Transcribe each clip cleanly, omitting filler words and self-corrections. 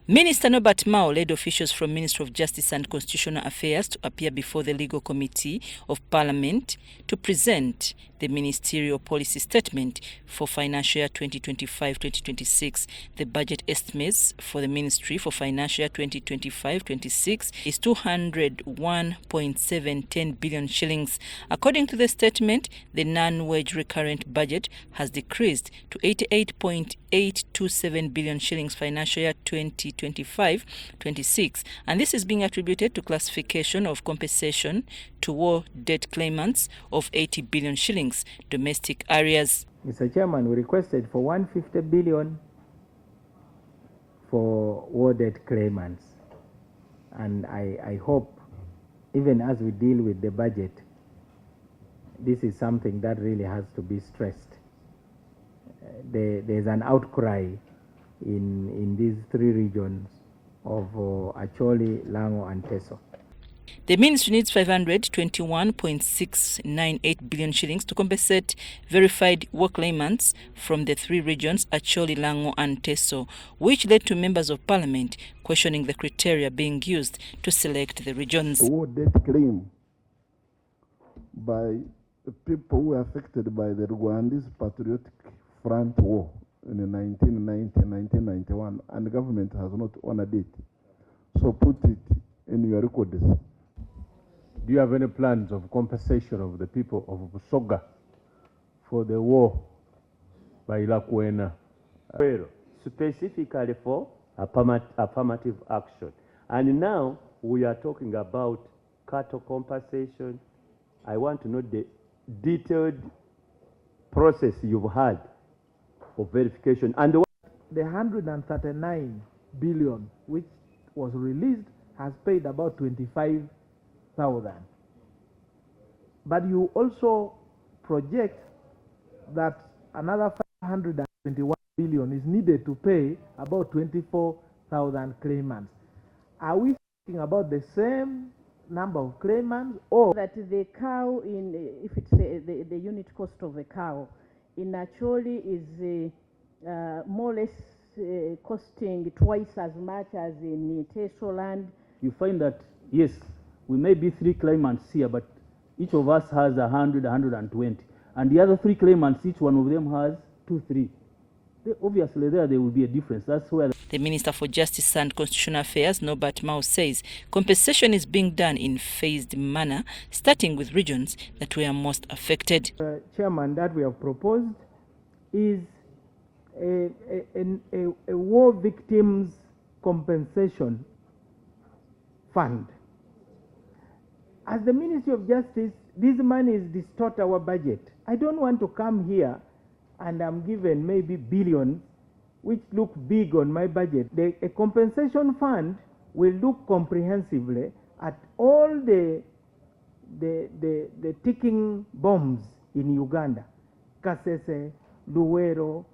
Minister Norbert Mao led officials from Ministry of Justice and Constitutional Affairs to appear before the Legal Committee of Parliament to present the ministerial policy statement for financial year 2025-2026. The budget estimates for the ministry for financial year 2025-26 is 201.710 billion shillings. According to the statement, the non-wage recurrent budget has decreased to 88.827 billion shillings financial year 2025-26, and this is being attributed to classification of compensation to war debt claimants of 80 billion shillings, domestic arrears. Mr. Chairman, we requested for 150 billion for war debt claimants, and I hope, even as we deal with the budget, this is something that really has to be stressed. There's an outcry in these three regions of Acholi, Lango and Teso. The ministry needs 521.698 billion shillings to compensate verified war claimants from the three regions, Acholi, Lango and Teso, which led to members of parliament questioning the criteria being used to select the regions. The war debt claim by the people who were affected by the Rwandese Patriotic Front War in the 1990-1991, and the government has not honored it. So put it in your records. Do you have any plans of compensation of the people of Busoga for the war by Lakwena? Well, specifically for affirmative action. And now we are talking about cattle compensation. I want to know the detailed process you've had of verification. And the 139 billion which was released has paid about 25,000. But you also project that another 521 billion is needed to pay about 24,000 claimants. Are we talking about the same number of claimants, or that the cow if it's the unit cost of a cow in Acholi is more or less costing twice as much as in Teso land? You find that, yes, we may be three claimants here, but each of us has 100, 120. And the other three claimants, each one of them has 2, 3. Obviously, there will be a difference. That's where the Minister for Justice and Constitutional Affairs, Norbert Mao, says compensation is being done in phased manner, starting with regions that were most affected. Chairman, that we have proposed is a war victims compensation fund. As the Ministry of Justice, this money is distort our budget. I don't want to come here and I'm given maybe billions which look big on my budget. A compensation fund will look comprehensively at all the ticking bombs in Uganda, Kasese, Luwero,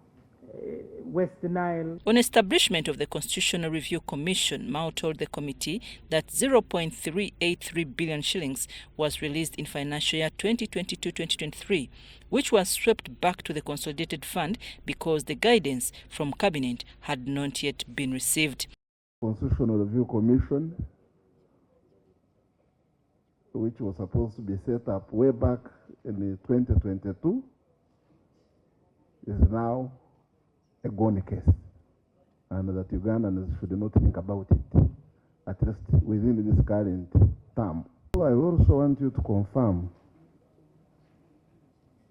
West Nile. On establishment of the Constitutional Review Commission, Mao told the committee that 0.383 billion shillings was released in financial year 2022-2023, which was swept back to the Consolidated Fund because the guidance from Cabinet had not yet been received. Constitutional Review Commission, which was supposed to be set up way back in 2022, is now a gone case, and that Ugandans should not think about it, at least within this current term. So I also want you to confirm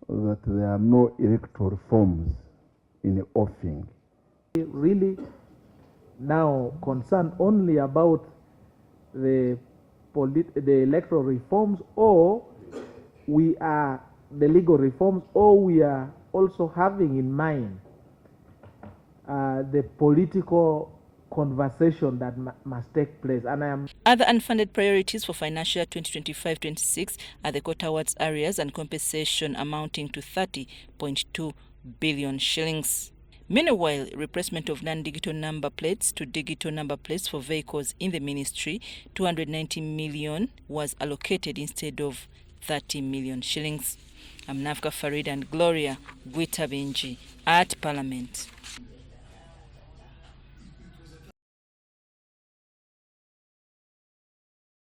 that there are no electoral reforms in the offing. Really now concerned only about the electoral reforms, or we are the legal reforms, or we are also having in mind the political conversation that must take place. And other unfunded priorities for financial year 2025-26 are the court awards arrears and compensation amounting to 30.2 billion shillings. Meanwhile, replacement of non-digital number plates to digital number plates for vehicles in the ministry, 290 million was allocated instead of 30 million shillings. I'm Nafka Farid and Gloria Gwitabinji at Parliament.